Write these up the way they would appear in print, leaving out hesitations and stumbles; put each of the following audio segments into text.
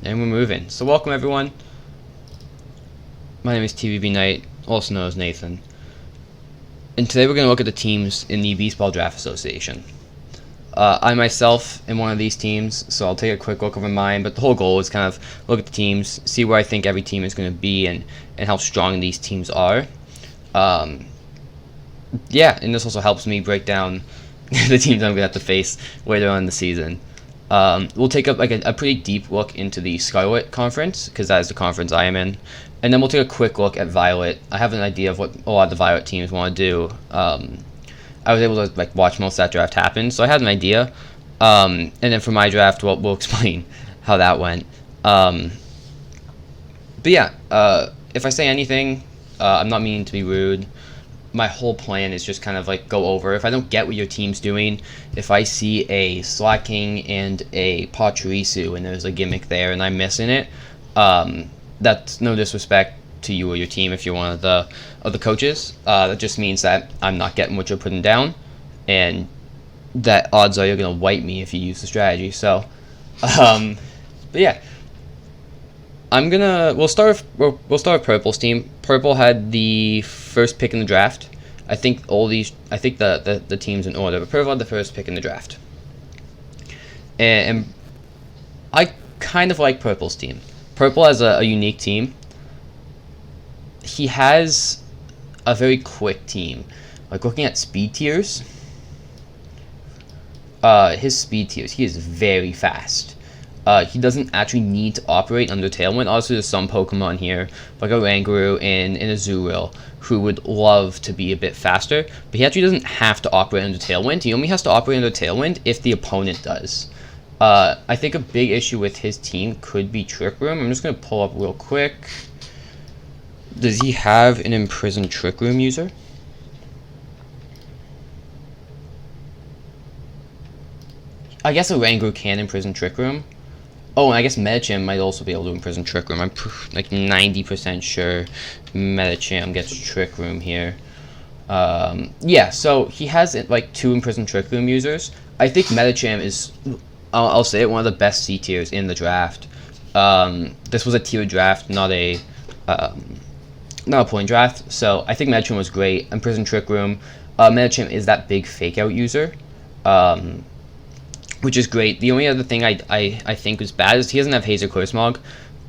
And we're moving. So welcome everyone. My name is TVB Knight, also known as Nathan. And today we're going to look at the teams in the Beastball Draft Association. I myself am one of these teams, so I'll take a quick look over mine, but the whole goal is kind of look at the teams, see where I think every team is going to be, and how strong these teams are. Yeah, and this also helps me break down the teams I'm going to have to face later on in the season. We'll take up like a pretty deep look into the Scarlet conference, because that is the conference I am in, and then we'll take a quick look at Violet. I have an idea of what a lot of the Violet teams want to do. I was able to like watch most of that draft happen, so I had an idea. And then for my draft, we'll explain how that went. But yeah, if I say anything, I'm not meaning to be rude. My whole plan is just kind of like go over. If I don't get what your team's doing, if I see a Slacking and a Pachirisu and there's a gimmick there and I'm missing it, that's no disrespect to you or your team if you're one of the coaches. That just means that I'm not getting what you're putting down, and that odds are you're gonna wipe me if you use the strategy. So, but yeah, we'll start with Purple's team. Purple had the first pick in the draft. I think the teams in order, but Purple had the first pick in the draft, and I kind of like Purple's team. Purple has a unique team. He has a very quick team. Like looking at speed tiers, his speed tiers, he is very fast. He doesn't actually need to operate under Tailwind. Obviously, there's some Pokemon here, like a Rangaroo and a Zuril, who would love to be a bit faster, but he actually doesn't have to operate under Tailwind. He only has to operate under Tailwind if the opponent does. I think a big issue with his team could be Trick Room. I'm just going to pull up real quick. Does he have an imprisoned Trick Room user? I guess a Rangaroo can imprison Trick Room. Oh, and I guess Medicham might also be able to imprison Trick Room. I'm like 90% sure Medicham gets Trick Room here. Yeah, so he has like 2 imprisoned Trick Room users. I think Medicham is, I'll say it, one of the best C tiers in the draft. This was a tier draft, not a point draft. So I think Medicham was great. Imprisoned Trick Room. Medicham is that big fake out user. Which is great. The only other thing I think was bad is he doesn't have Hazer Corusmog.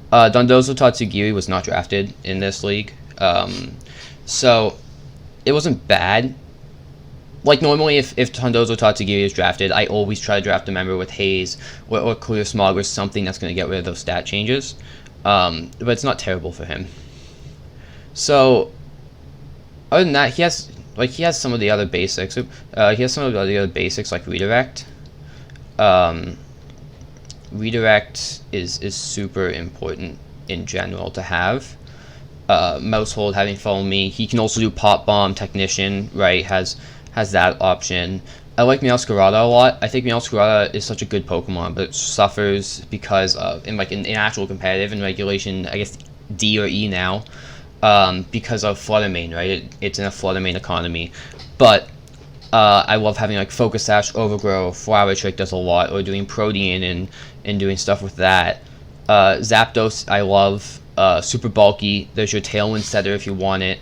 Dondozo Tatsugiri was not drafted in this league. So it wasn't bad. Like normally if Dondozo Tatsugiri is drafted, I always try to draft a member with Haze or Clear Smog or something that's going to get rid of those stat changes. But it's not terrible for him. So other than that, he has some of the other basics. He has some of the other basics like Redirect. Redirect is super important in general to have. Mousehold, having Follow Me. He can also do Pop Bomb, Technician, right? Has that option. I like Meowscarada a lot. I think Meowscarada is such a good Pokemon, but it suffers because of in actual competitive and regulation, I guess D or E now, because of Flutter Mane, right? It's in a Flutter Mane economy, but I love having like Focus Sash, Overgrow, Flower Trick does a lot, or doing Protean and doing stuff with that. Zapdos I love, super bulky. There's your Tailwind setter if you want it.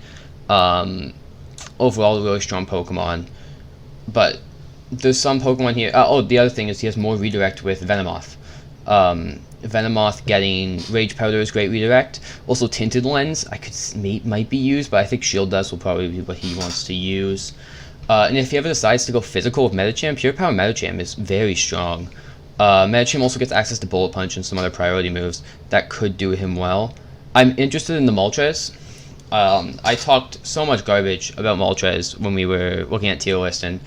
Overall, a really strong Pokemon. But there's some Pokemon here. The other thing is he has more Redirect with Venomoth. Venomoth getting Rage Powder is great redirect. Also Tinted Lens might be used, but I think Shield Dust will probably be what he wants to use. And if he ever decides to go physical with Medicham, Pure Power Medicham is very strong. Medicham also gets access to Bullet Punch and some other priority moves that could do him well. I'm interested in the Moltres. I talked so much garbage about Moltres when we were looking at tier list, and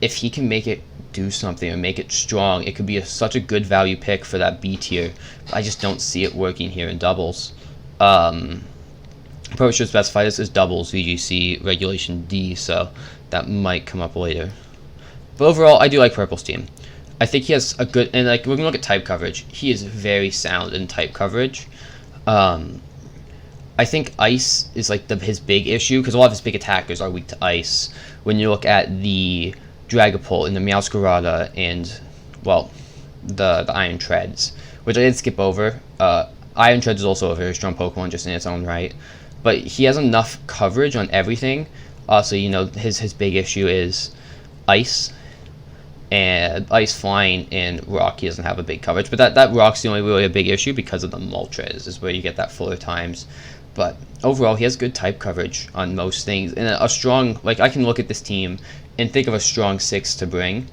if he can make it do something or make it strong, it could be such a good value pick for that B tier. I just don't see it working here in doubles. Probably should specify this as doubles, VGC, regulation D, so that might come up later. But overall, I do like Purple's team. I think he has a good, and like we're gonna look at type coverage. He is very sound in type coverage. I think Ice is like his big issue, because a lot of his big attackers are weak to Ice. When you look at the Dragapult and the Meowscarada and, well, the Iron Treads, which I did skip over. Iron Tread is also a very strong Pokemon just in its own right, but he has enough coverage on everything. Also, you know, his big issue is Ice, and Ice, Flying, and Rock. He doesn't have a big coverage, but that Rock's the only really a big issue because of the Moltres is where you get that fuller times. But overall, he has good type coverage on most things, and a strong, like, I can look at this team and think of a strong 6 to bring.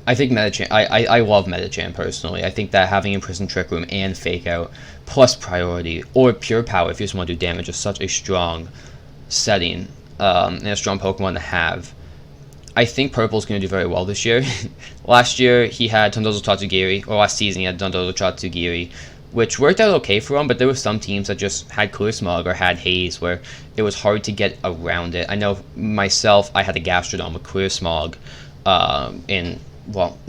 I think Metachan, I love Metachan personally. I think that having Imprison Trick Room and Fake Out plus Priority or Pure Power if you just want to do damage is such a strong setting and a strong Pokemon to have. I think Purple's going to do very well this year. Last year he had Dondozo Tatsugiri, or last season he had Dondozo Tatsugiri, which worked out okay for him, but there were some teams that just had Clear Smog or had Haze where it was hard to get around it. I know myself, I had a Gastrodon with Clear Smog in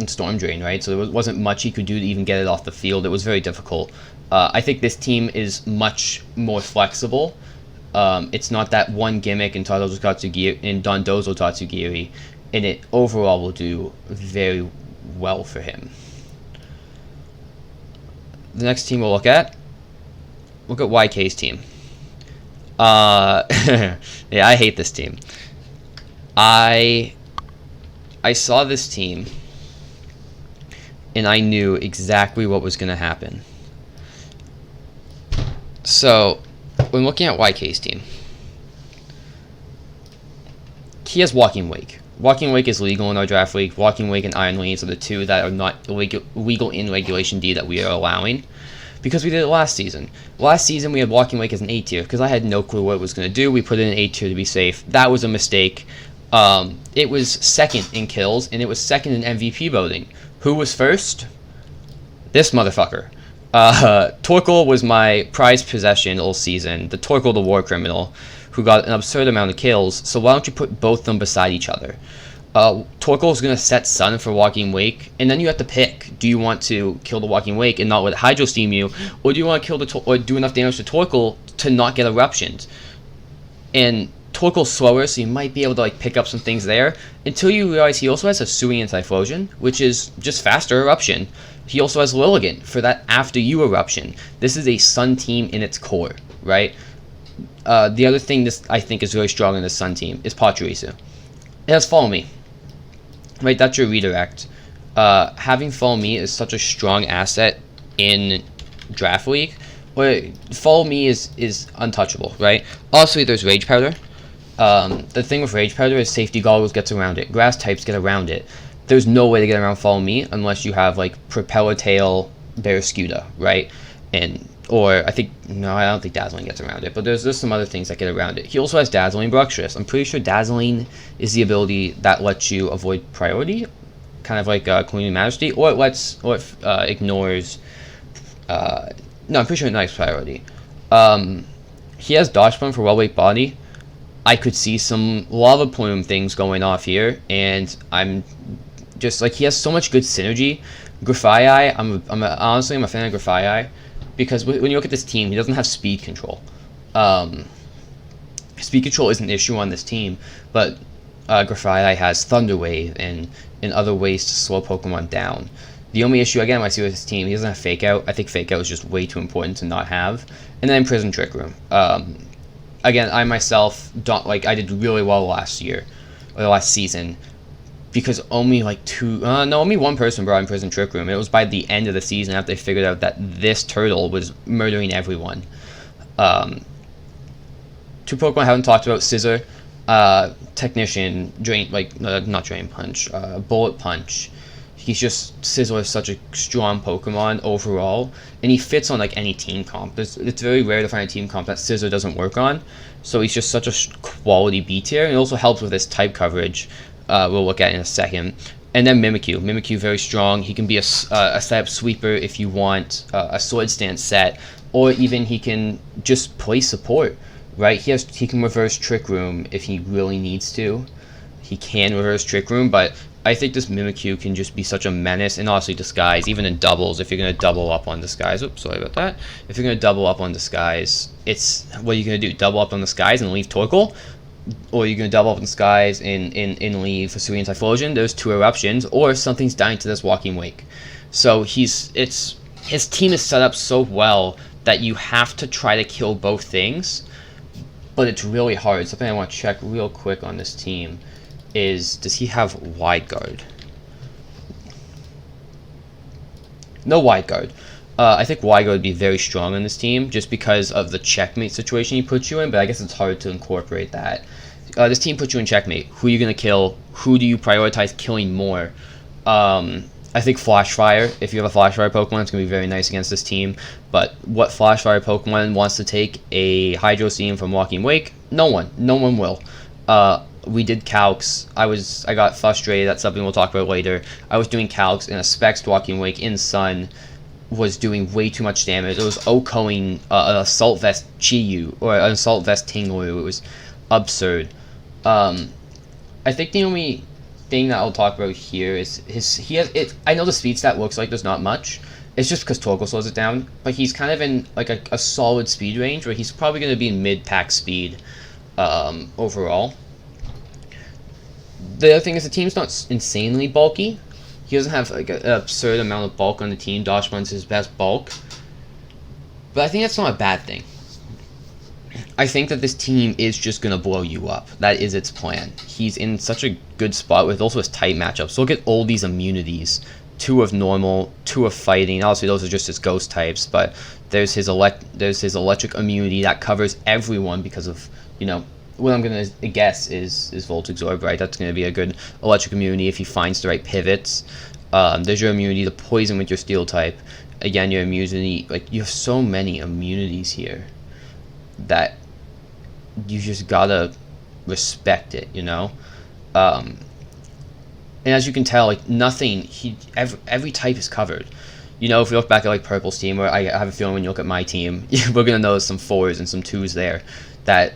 Storm Drain, right? So there wasn't much he could do to even get it off the field. It was very difficult. I think this team is much more flexible. It's not that one gimmick in Dondozo Tatsugiri, and it overall will do very well for him. The next team we'll look at YK's team. Yeah, I hate this team. I saw this team, and I knew exactly what was going to happen. So, when looking at YK's team, he has Walking Wake. Walking Wake is legal in our draft league. Walking Wake and Iron Lanes are the two that are not legal in Regulation D that we are allowing, because we did it last season. Last season we had Walking Wake as an A tier because I had no clue what it was going to do. We put it in A tier to be safe. That was a mistake. It was second in kills, and it was second in MVP voting. Who was first? This motherfucker. Torkoal was my prized possession all season. The Torkoal, the war criminal, who got an absurd amount of kills. So why don't you put both of them beside each other? Torkoal is going to set Sun for Walking Wake, and then you have to pick. Do you want to kill the Walking Wake and not let Hydro Steam you, or do you want to kill or do enough damage to Torkoal to not get Eruptions? And Torkoal's slower, so you might be able to like pick up some things there, until you realize he also has a Sui and Typhlosion, which is just faster Eruption. He also has Lilligant for that after you Eruption. This is a Sun team in its core, right? The other thing this I think is really strong in the Sun team is Pachirisu. It has Follow Me. Right, that's your redirect. Having Follow Me is such a strong asset in Draft League, where Follow Me is untouchable, right? Also, there's Rage Powder. The thing with Rage Powder is Safety Goggles gets around it. Grass types get around it. There's no way to get around Follow Me unless you have like Propeller Tail, Barraskewda, right? Or I don't think Dazzling gets around it, but there's some other things that get around it. He also has Dazzling Bruxish. I'm pretty sure Dazzling is the ability that lets you avoid priority, kind of like Queen of Majesty, or it ignores. No, I'm pretty sure it likes priority. He has Dodge Bomb for well-weight body. I could see some Lava Plume things going off here, and I'm just like, he has so much good synergy. Grafaiai, honestly I'm a fan of Grafaiai, because when you look at this team, he doesn't have speed control. Speed control is an issue on this team, but Grafaiai has Thunder Wave and other ways to slow Pokemon down. The only issue, again, I see with his team, he doesn't have Fake Out. I think Fake Out is just way too important to not have. And then Prison Trick Room. Again, I myself I did really well last year, or last season, because only only one person brought in Prison Trick Room. It was by the end of the season after they figured out that this turtle was murdering everyone. Two Pokemon I haven't talked about: Scissor, Technician, not Drain Punch, Bullet Punch. Scissor is such a strong Pokemon overall, and he fits on like any team comp. It's very rare to find a team comp that Scissor doesn't work on, so he's just such a quality B tier, and it also helps with his type coverage. We'll look at in a second. And then Mimikyu. Mimikyu, very strong. He can be a setup sweeper if you want a Sword Stance set, or even he can just play support, right? He can reverse Trick Room if he really needs to. He can reverse Trick Room, but I think this Mimikyu can just be such a menace, and also Disguise, even in doubles, if you're going to double up on Disguise. Oops, sorry about that. If you're going to double up on Disguise, what are you going to do? Double up on Disguise and leave Torkoal? Or you're going to double up on Disguise and leave Sui and Typhlosion? There's two Eruptions, or something's dying to this Walking Wake. So his team is set up so well that you have to try to kill both things, but it's really hard. Something I want to check real quick on this team is, does he have wide guard? No wide guard. I think wide guard would be very strong on this team just because of the checkmate situation he puts you in, but I guess it's hard to incorporate that. This team puts you in checkmate. Who are you going to kill? Who do you prioritize killing more? I think Flash Fire, if you have a Flash Fire Pokemon, it's going to be very nice against this team. But what Flash Fire Pokemon wants to take a Hydro Seam from Walking Wake? No one. No one will. We did calcs. I got frustrated. That's something we'll talk about later. I was doing calcs, and a Specs Walking Wake in Sun was doing way too much damage. It was OHKOing an Assault Vest Chi-Yu, or an Assault Vest Tinglu. It was absurd. I think the only thing that I'll talk about here is he has it. I know the speed stat looks like there's not much. It's just because Torkoal slows it down, but he's kind of in like a solid speed range where he's probably going to be in mid-pack speed overall. The other thing is the team's not insanely bulky. He doesn't have like an absurd amount of bulk on the team. Dachshund's his best bulk, but I think that's not a bad thing. I think that this team is just going to blow you up. That is its plan. He's in such a good spot with also his tight matchups. So look at all these immunities. 2 of normal, 2 of fighting. Obviously those are just his ghost types, but there's his electric immunity that covers everyone because of, you know, what I'm going to guess is Volt Absorb, right? That's going to be a good electric immunity if he finds the right pivots. There's your immunity to poison with your steel type. Again, your immunity, like, you have so many immunities here that you just gotta respect it, you know. And as you can tell, like, nothing, every type is covered. You know, if you look back at like Purple's team, where I have a feeling when you look at my team, we're gonna notice some 4s and some 2s there. That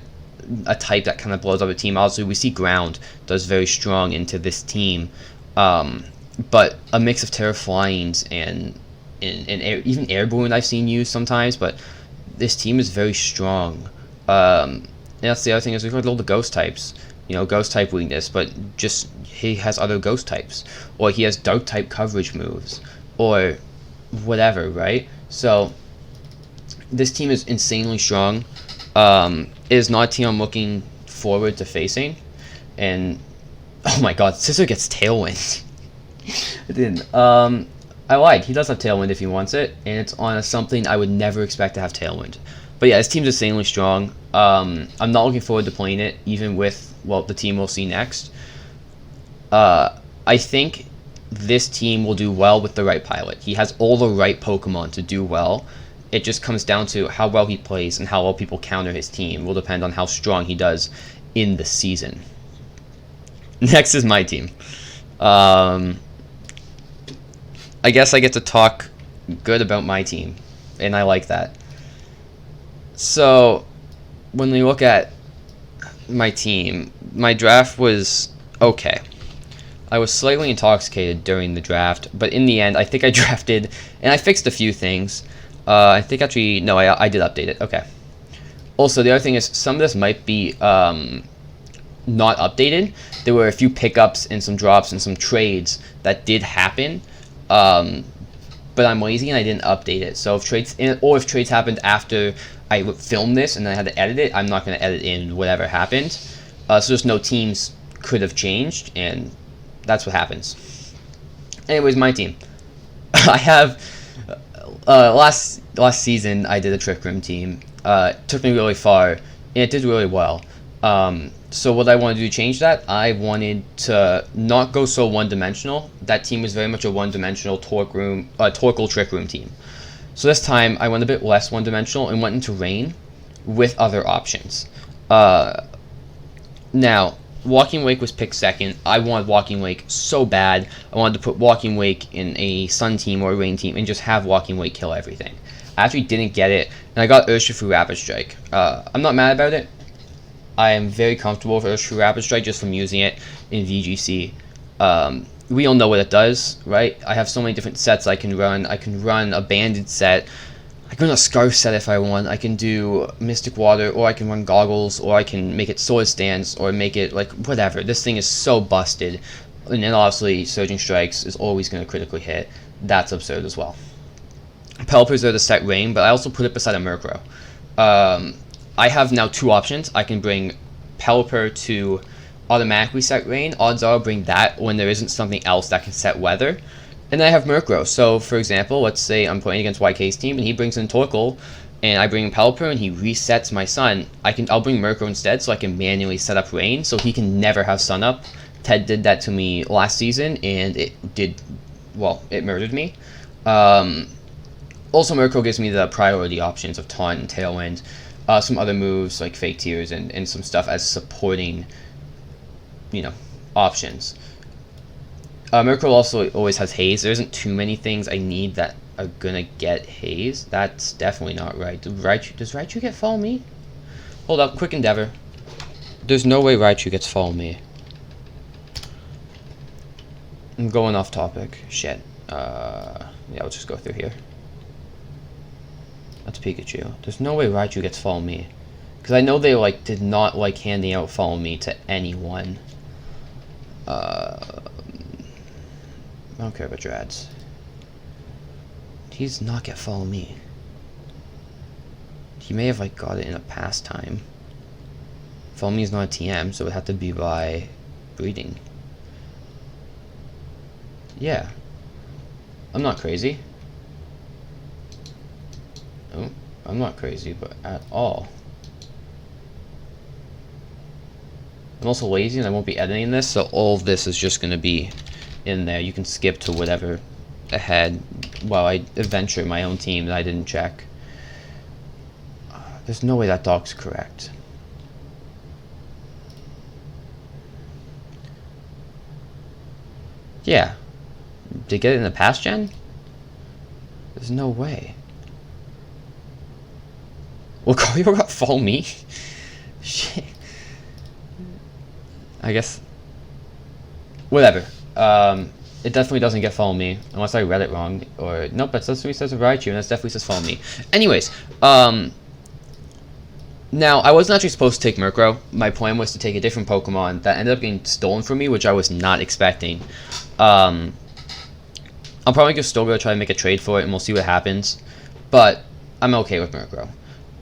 a type that kind of blows up a team. Also, we see Ground does very strong into this team, but a mix of Terra Flyings and even Airborne I've seen used sometimes, but this team is very strong. And that's the other thing is we've got all the ghost types. You know, ghost type weakness, but just he has other ghost types, or he has dark type coverage moves, or whatever, right? So this team is insanely strong. It is not a team I'm looking forward to facing. And oh my god, Scissor gets Tailwind. I didn't. I lied. He does have Tailwind if he wants it, and it's on something I would never expect to have Tailwind. But yeah, his team's insanely strong. I'm not looking forward to playing it, even with, well, the team we'll see next. I think this team will do well with the right pilot. He has all the right Pokemon to do well. It just comes down to how well he plays and how well people counter his team. Will depend on how strong he does in the season. Next is my team. I guess I get to talk good about my team, and I like that. So, when we look at my team, my draft was okay. I was slightly intoxicated during the draft, but in the end, I think I drafted, and I fixed a few things. I think actually, no, I did update it. Okay. Also, the other thing is, some of this might be not updated. There were a few pickups and some drops and some trades that did happen, but I'm lazy and I didn't update it. So if trades happened after I filmed this and then I had to edit it, I'm not going to edit in whatever happened. So just no teams could have changed, and that's what happens. Anyways, my team. I have last season I did a Trick Room team. It took me really far, and it did really well. So what I wanted to do to change that, I wanted to not go so one-dimensional. That team was very much a one-dimensional Torkoal Trick Room team. So this time I went a bit less one-dimensional and went into Rain with other options. Now, Walking Wake was picked second. I wanted Walking Wake so bad. I wanted to put Walking Wake in a Sun team or a Rain team and just have Walking Wake kill everything. I actually didn't get it, and I got Urshifu Rapid Strike. I'm not mad about it. I am very comfortable with Urshifu Rapid Strike just from using it in VGC. We all know what it does, right? I have so many different sets I can run. I can run a Banded set. I can run a Scarf set if I want. I can do Mystic Water, or I can run Goggles, or I can make it Sword Stance, or make it, like, whatever. This thing is so busted. And then obviously Surging Strikes is always going to critically hit. That's absurd as well. Pelipper's there to set rain, but I also put it beside a Murkrow. I have now 2 options. I can bring Pelipper to automatically set rain. Odds are I'll bring that when there isn't something else that can set weather. And then I have Murkrow. So for example, let's say I'm playing against YK's team and he brings in Torkoal, and I bring Pelipper and he resets my Sun. I'll bring Murkrow instead, so I can manually set up rain so he can never have Sun up. Ted did that to me last season, and it murdered me. Also, Murkrow gives me the priority options of Taunt and Tailwind, some other moves like Fake Tears and some stuff as supporting, options. Murkrow also always has Haze. There isn't too many things I need that are gonna get Haze. That's definitely not right. Does Raichu get Follow Me? Hold up, quick endeavor. There's no way Raichu gets Follow Me. I'm going off topic. Shit. Yeah, let's just go through here. That's Pikachu. There's no way Raichu gets Follow Me. Because I know they did not like handing out Follow Me to anyone. I don't care about Drads. He does not get Follow Me. He may have got it in a pastime. Follow Me is not a TM, so it would have to be by breeding. Yeah. I'm not crazy. Oh, I'm not crazy, but at all. I'm also lazy and I won't be editing this, so all of this is just going to be in there. You can skip to whatever ahead while I adventure my own team that I didn't check. There's no way that dog's correct. Yeah. Did get it in the past gen? There's no way. Well, Lucario got Follow Me? Shit. I guess. Whatever. It definitely doesn't get Follow Me, unless I read it wrong. Or, nope, that's what he says of Raichu, and that definitely says Follow Me. Anyways, now, I wasn't actually supposed to take Murkrow. My plan was to take a different Pokemon that ended up getting stolen from me, which I was not expecting. I'm probably just still going to try to make a trade for it, and we'll see what happens. But I'm okay with Murkrow.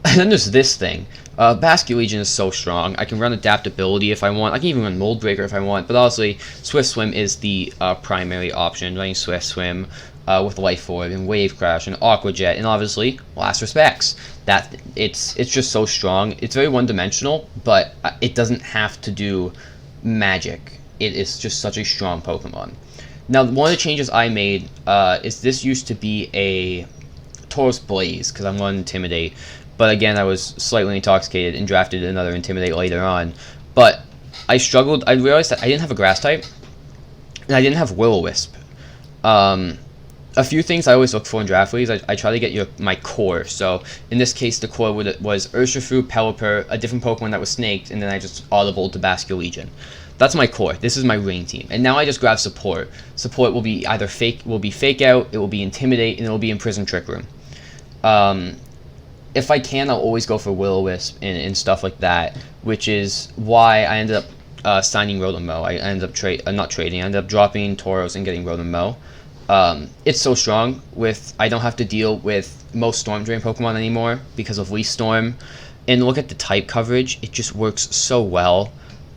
And then there's this thing. Basculegion is so strong. I can run Adaptability if I want. I can even run Mold Breaker if I want. But honestly, Swift Swim is the primary option. Running Swift Swim with Life Orb and Wave Crash and Aqua Jet, and obviously Last Respects. It's just so strong. It's very one-dimensional, but it doesn't have to do magic. It is just such a strong Pokemon. Now, one of the changes I made is this used to be a Tauros Blaze, because I'm going to Intimidate. But again, I was slightly intoxicated and drafted another Intimidate later on. But I struggled. I realized that I didn't have a Grass type, and I didn't have Will-O-Wisp. A few things I always look for in draft leagues, I try to get my core. So in this case, the core was Urshifu, Pelipper, a different Pokemon that was Snaked, and then I just audible to Basculegion. That's my core. This is my ring team. And now I just grab support. Support will be either Fake Out, it will be Intimidate, and it will be Imprison Trick Room. If I can, I'll always go for Will-O-Wisp and stuff like that, which is why I ended up signing Rotom-Mow. I ended up not trading. I ended up dropping Tauros and getting Rotom-Mow. It's so strong. I don't have to deal with most Storm Drain Pokemon anymore because of Leaf Storm. And look at the type coverage. It just works so well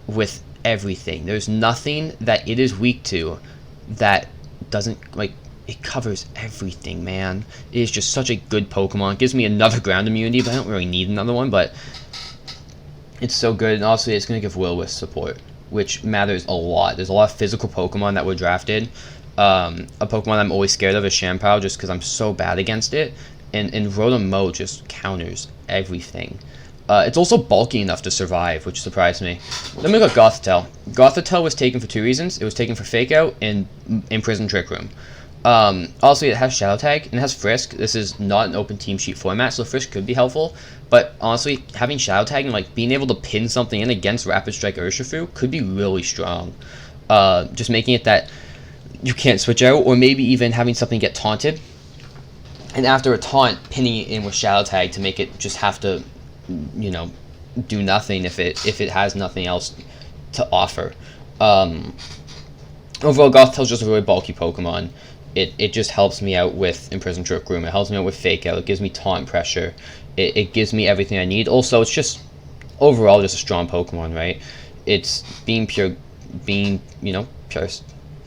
with everything. There's nothing that it is weak to that doesn't, it covers everything, man. It is just such a good Pokemon. It gives me another ground immunity, but I don't really need another one, but it's so good. And also, it's going to give Will-O-Wisp support, which matters a lot. There's a lot of physical Pokemon that were drafted. A Pokemon I'm always scared of is Shampoo, just because I'm so bad against it. And Rotom-Mow just counters everything. It's also bulky enough to survive, which surprised me. Then we got Gothitelle. Gothitelle was taken for 2 reasons. It was taken for Fake Out and Imprison Trick Room. Also, it has Shadow Tag and it has Frisk. This is not an open team sheet format, so Frisk could be helpful. But honestly, having Shadow Tag and being able to pin something in against Rapid Strike Urshifu could be really strong. Just making it that you can't switch out, or maybe even having something get taunted, and after a taunt, pinning it in with Shadow Tag to make it just have to, do nothing if it has nothing else to offer. Overall, Gothitail's just a really bulky Pokemon. It just helps me out with Imprison Trick Room. It helps me out with Fake Out. It gives me taunt pressure. It gives me everything I need. Also, it's just overall just a strong Pokemon, right? It's being pure,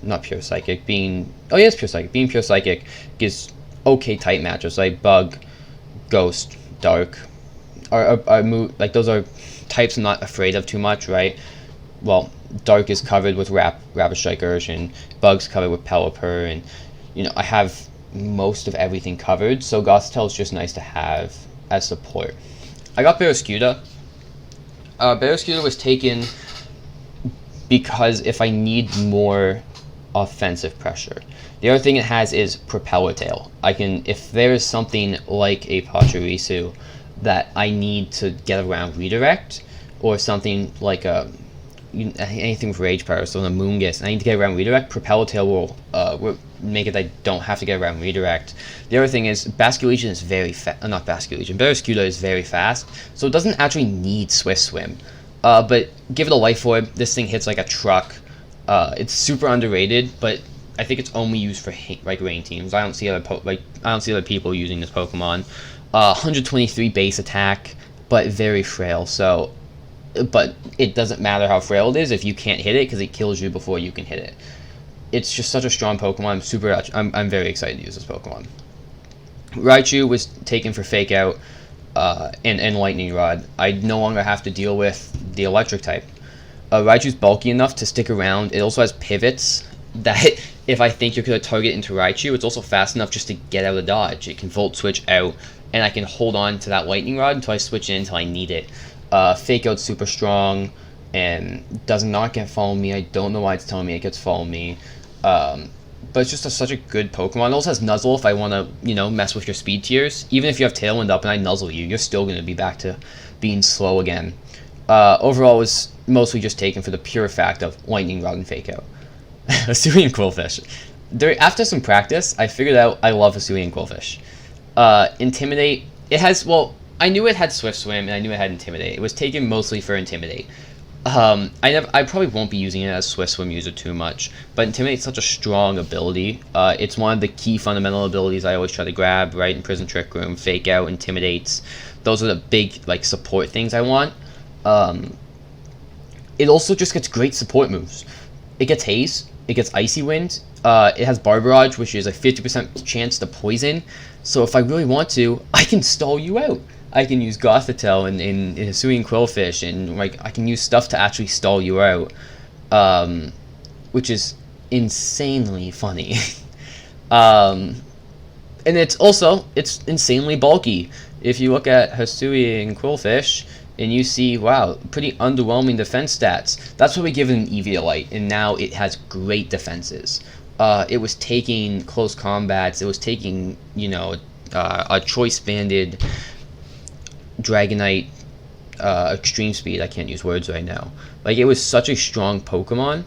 not pure psychic. Being it's pure psychic. Being pure psychic gives okay type matchups like Bug, Ghost, Dark. Like those are types I'm not afraid of too much, right? Well, Dark is covered with Rapid Strike and Bug's covered with Pelipper, and I have most of everything covered, so Gothitail is just nice to have as support. I got Barraskewda. Barraskewda was taken because if I need more offensive pressure. The other thing it has is Propeller Tail. If there is something like a Pachirisu that I need to get around Redirect, or something like anything with Rage Power, so the Moongus, I need to get around Redirect, Propeller Tail will make it that I don't have to get around Redirect. The other thing is Basculegion is very fast, not Basculegion, Barraskewda is very fast, so it doesn't actually need Swift Swim. But give it a Life Orb, this thing hits like a truck. It's super underrated, but I think it's only used for like rain teams. I don't see other people using this Pokemon. 123 base attack, but very frail. So, but it doesn't matter how frail it is if you can't hit it, because it kills you before you can hit it. It's just such a strong Pokemon. I'm very excited to use this Pokemon. Raichu was taken for Fake Out and Lightning Rod. I no longer have to deal with the Electric type. Raichu's bulky enough to stick around. It also has pivots that if I think you're going to target into Raichu, it's also fast enough just to get out of dodge. It can Volt Switch out, and I can hold on to that Lightning Rod until I switch in until I need it. Fake Out's super strong and does not get Follow Me. I don't know why it's telling me it gets Follow Me. But it's just such a good Pokemon. It also has Nuzzle if I want to, mess with your speed tiers. Even if you have Tailwind up and I Nuzzle you, you're still going to be back to being slow again. Overall, it was mostly just taken for the pure fact of Lightning Rod and Fake Out. Hisuian Quillfish. After some practice, I figured out I love Hisuian Quillfish. Intimidate. I knew it had Swift Swim and I knew it had Intimidate. It was taken mostly for Intimidate. I probably won't be using it as Swift Swim user too much, but Intimidate is such a strong ability. It's one of the key fundamental abilities I always try to grab, right? In Prison Trick Room, Fake Out, Intimidates. Those are the big support things I want. It also just gets great support moves. It gets Haze, it gets Icy Wind, it has Barbarage, which is a 50% chance to poison, so if I really want to, I can stall you out. I can use Gothitail and Hisuian Quillfish, and I can use stuff to actually stall you out, which is insanely funny. And it's insanely bulky. If you look at Hisuian Quillfish, and you see, wow, pretty underwhelming defense stats. That's why we give it an Eviolite, and now it has great defenses. It was taking close combats. It was taking, a choice-banded Dragonite Extreme Speed. I can't use words right now. It was such a strong Pokemon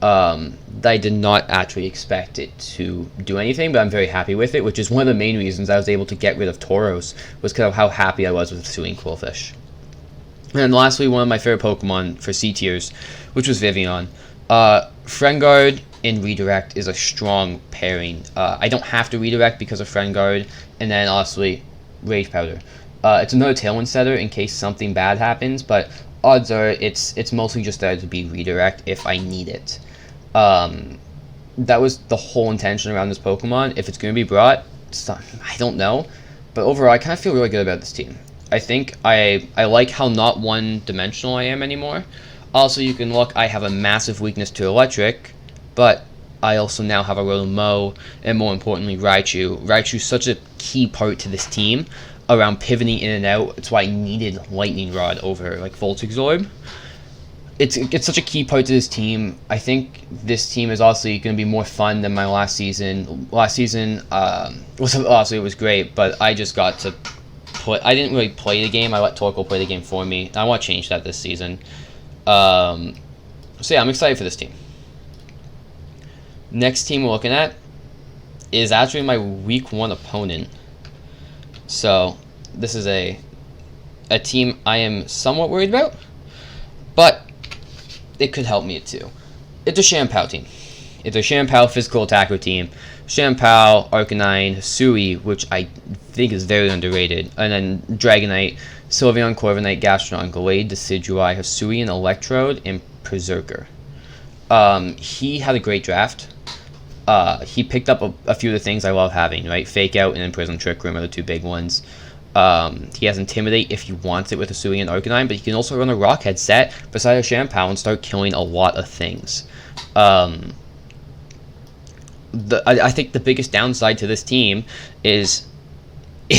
that I did not actually expect it to do anything, but I'm very happy with it, which is one of the main reasons I was able to get rid of Tauros, was because of how happy I was with Hisuian Quillfish. And lastly, one of my favorite Pokemon for C tiers, which was Vivian. Friend Guard and Redirect is a strong pairing. I don't have to Redirect because of Friend Guard, and then obviously Rage Powder. It's another Tailwind setter in case something bad happens, but odds are it's mostly just there to be Redirect if I need it. That was the whole intention around this Pokemon. If it's going to be brought, I don't know, but overall I kind of feel really good about this team. I think I like how not one-dimensional I am anymore. Also, you can look, I have a massive weakness to Electric, but I also now have a Rotom-Mow, and more importantly, Raichu. Raichu's such a key part to this team around pivoting in and out. It's why I needed Lightning Rod over Volt Absorb. It's such a key part to this team. I think this team is obviously going to be more fun than my last season. Last season, it was great, but I just got to I didn't really play the game. I let Torkoal play the game for me. I want to change that this season. So yeah, I'm excited for this team. Next team we're looking at is actually my week 1 opponent. So this is a team I am somewhat worried about, but it could help me too. It's a Shampoo team. It's a Shampao physical attacker team. Shampao, Arcanine, Hisui, which I think is very underrated, and then Dragonite, Sylveon, Corviknight, Gastrodon, Glade, Decidueye, Hisui, and Electrode, and Berserker. He had a great draft. He picked up a few of the things I love having, right? Fake Out and Prison Trick Room are the two big ones. He has Intimidate if he wants it with Hisui and Arcanine, but he can also run a Rock Head set beside a Shampao and start killing a lot of things. I think the biggest downside to this team is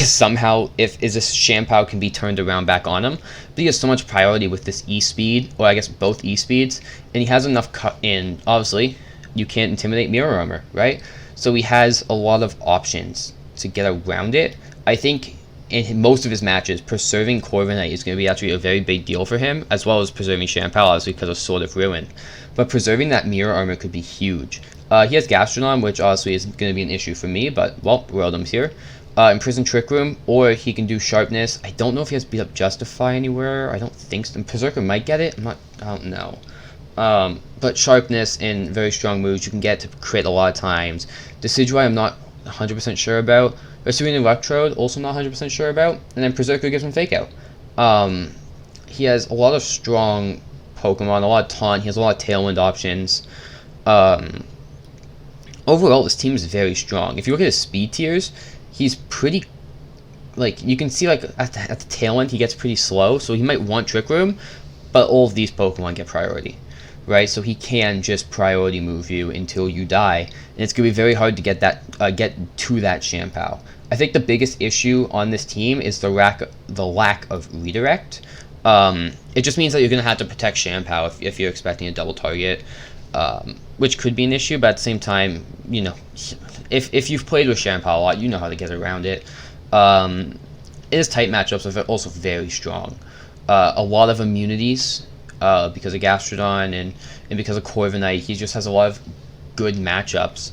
somehow if this Shampao can be turned around back on him, but he has so much priority with this E-Speed, or I guess both E-Speeds, and he has enough cut in. Obviously, you can't Intimidate Mirror Armor, right? So he has a lot of options to get around it. I think in most of his matches, preserving Corviknight is going to be actually a very big deal for him, as well as preserving Shampao, obviously because of Sword of Ruin. But preserving that Mirror Armor could be huge. He has Gastrodon, which obviously is going to be an issue for me, but, well, Rotom's here. Imprison Trick Room, or he can do Sharpness. I don't know if he has Beat Up Justify anywhere. I don't think so. Berserker might get it. I don't know. But Sharpness and very strong moves you can get to crit a lot of times. Decidueye I'm not 100% sure about. Hisui and Electrode also not 100% sure about. And then Berserker gives him Fake Out. He has a lot of strong Pokemon, a lot of Taunt. He has a lot of Tailwind options. Overall, this team is very strong. If you look at his speed tiers, he's pretty, like, you can see, like, at the tail end, he gets pretty slow, so he might want Trick Room, but all of these Pokemon get priority, right? So he can just priority move you until you die, and it's going to be very hard to get to that Shampao. I think the biggest issue on this team is the lack of redirect. It just means that you're going to have to protect Shampao if you're expecting a double target. Which could be an issue, but at the same time, you know, if you've played with Shampao a lot, you know how to get around it. His tight matchups are also very strong. A lot of immunities because of Gastrodon and because of Corviknight. He just has a lot of good matchups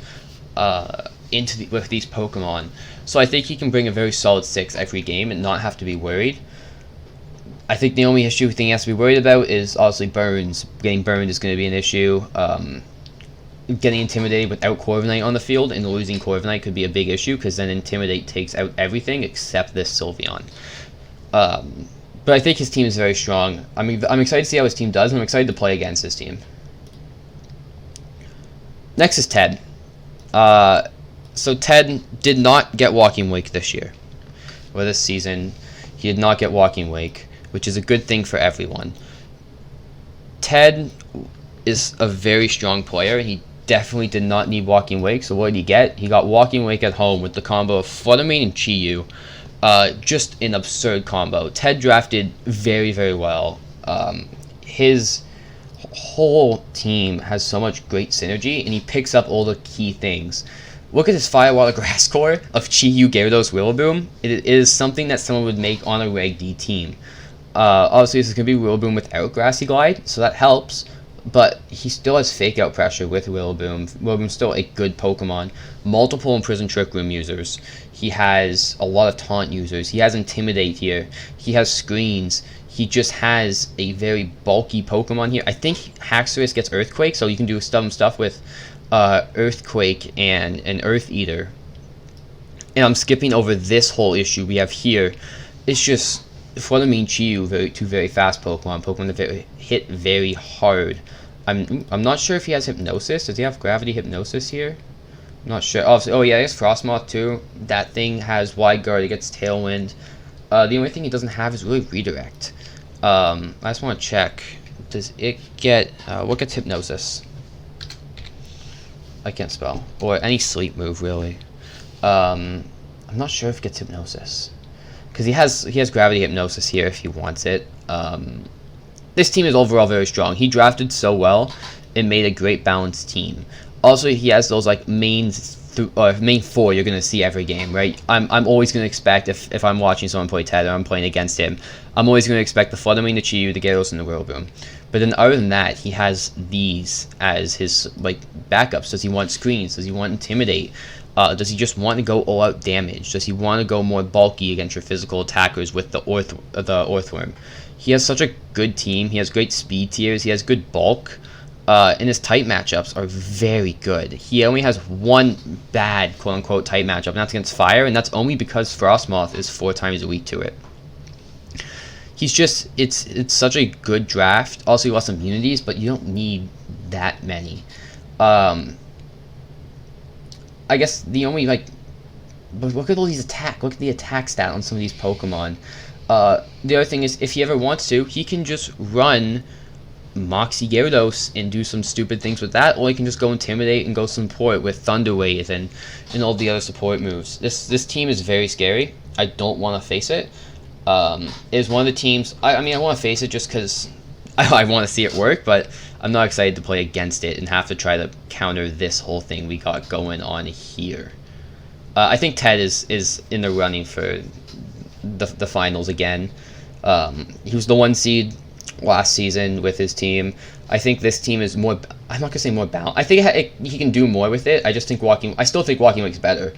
with these Pokemon. So I think he can bring a very solid 6 every game and not have to be worried. I think the only thing he has to be worried about is obviously burns. Getting burned is going to be an issue. Getting Intimidated without Corviknight on the field and losing Corviknight could be a big issue because then Intimidate takes out everything except this Sylveon. But I think his team is very strong. I mean, I'm excited to see how his team does, and I'm excited to play against his team. Next is Ted. So Ted did not get Walking Wake this year. Or this season, he did not get Walking Wake, which is a good thing for everyone. Ted is a very strong player, and he definitely did not need Walking Wake, so what did he get? He got Walking Wake at home with the combo of Fluttermane and Chi-Yu. Just an absurd combo. Ted drafted very, very well. His whole team has so much great synergy, and he picks up all the key things. Look at his Fire Water Grass core of Chi-Yu, Gyarados, Rillaboom. It is something that someone would make on a Reg D team. Obviously, this is going to be Rillaboom without Grassy Glide, so that helps. But he still has Fake Out pressure with Rillaboom. Rillaboom's still a good Pokemon. Multiple Imprison Trick Room users. He has a lot of Taunt users. He has Intimidate here. He has Screens. He just has a very bulky Pokemon here. I think Haxorus gets Earthquake, so you can do some stuff with Earthquake and an Earth Eater. And I'm skipping over this whole issue we have here. It's just Fluttermane, Chi-Yu, two very fast Pokemon that hit very hard. I'm not sure if he has Hypnosis. Does he have Gravity Hypnosis here? I'm not sure. Oh yeah, he has Frostmoth too. That thing has Wide Guard. It gets Tailwind. The only thing he doesn't have is really Redirect. I just want to check. Does it get... what gets Hypnosis? I can't spell. Or any sleep move, really. I'm not sure if it gets Hypnosis. Because he has Gravity Hypnosis here if he wants it. This team is overall very strong. He drafted so well and made a great balanced team. Also, he has those like main 4 you're gonna see every game, right? I'm always gonna expect if I'm watching someone play Ted or I'm playing against him, I'm always gonna expect the Fluttermane, the Chi-Yu, the Gyarados, and the Rillaboom. But then other than that, he has these as his like backups. Does he want Screens? Does he want Intimidate? Does he just want to go all out damage? Does he want to go more bulky against your physical attackers with the Earthworm? He has such a good team. He has great speed tiers. He has good bulk. and his type matchups are very good. He only has one bad quote-unquote type matchup, and that's against Fire, and that's only because Frostmoth is 4 times weak to it. He's just, it's such a good draft. Also, he lost immunities, but you don't need that many. I guess the only, like, but look at all these attack. Look at the attack stat on some of these Pokemon. The other thing is, if he ever wants to, he can just run Moxie Gyarados and do some stupid things with that, or he can just go Intimidate and go support with Thunder Wave and all the other support moves. This team is very scary. I don't want to face it. It is one of the teams. I mean, I want to face it just because I want to see it work, but I'm not excited to play against it and have to try to counter this whole thing we got going on here. I think Ted is in the running for the finals again. He was the 1 seed last season with his team. I think this team is more. I'm not gonna say more balanced. I think he can do more with it. I just think I still think Walking Wake's better,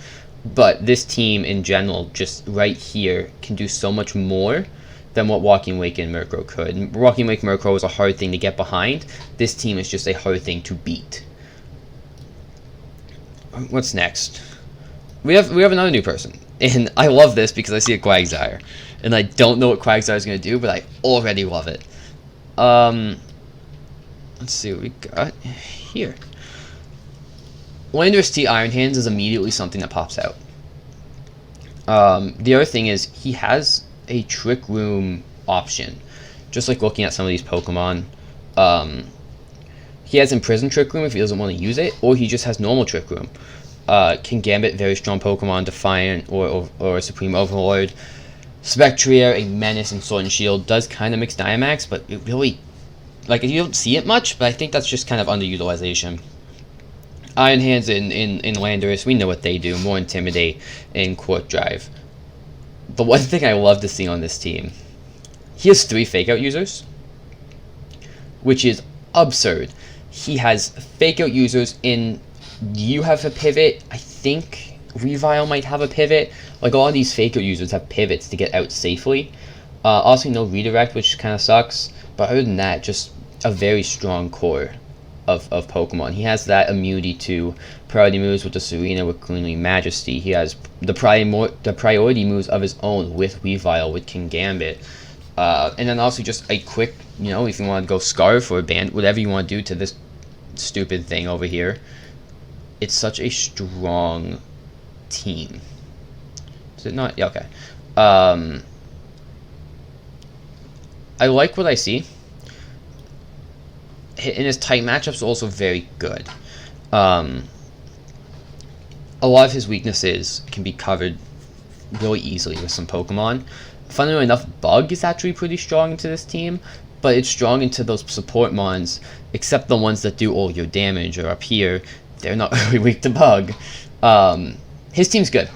but this team in general, just right here, can do so much more than what Walking Wake and Murkrow could. Walking Wake Murkrow was a hard thing to get behind. This team is just a hard thing to beat. What's next? We have another new person, and I love this because I see a Quagsire, and I don't know what Quagsire is going to do, but I already love it. Let's see what we got here. Landorus T Iron Hands is immediately something that pops out. The other thing is he has a Trick Room option, just like looking at some of these Pokemon. He has Imprisoned Trick Room if he doesn't want to use it, or he just has normal Trick Room. Kingambit, very strong Pokemon, Defiant or Supreme Overlord. Spectrier, a menace, and Sword and Shield does kind of mix Dynamax, but it really, like, you don't see it much, but I think that's just kind of underutilization. Iron Hands in Landorus, we know what they do, more Intimidate and Court Drive. The one thing I love to see on this team, he has 3 Fake Out users, which is absurd. He has Fake Out users in, you have a pivot, I think Revile might have a pivot. Like, all of these Fake Out users have pivots to get out safely. Also, no redirect, which kind of sucks. But other than that, just a very strong core of Pokemon. He has that immunity to priority moves with the Serena, with Queenly Majesty. He has the priority moves of his own with Weavile, with Kingambit. And then also just a quick, if you want to go Scarf or Band, whatever you want to do to this stupid thing over here. It's such a strong team. Is it not? Yeah, okay. I like what I see. And his tight matchups are also very good. A lot of his weaknesses can be covered really easily with some Pokemon. Funnily enough, Bug is actually pretty strong into this team, but it's strong into those support mons, except the ones that do all your damage or up here. They're not really weak to Bug. His team's good.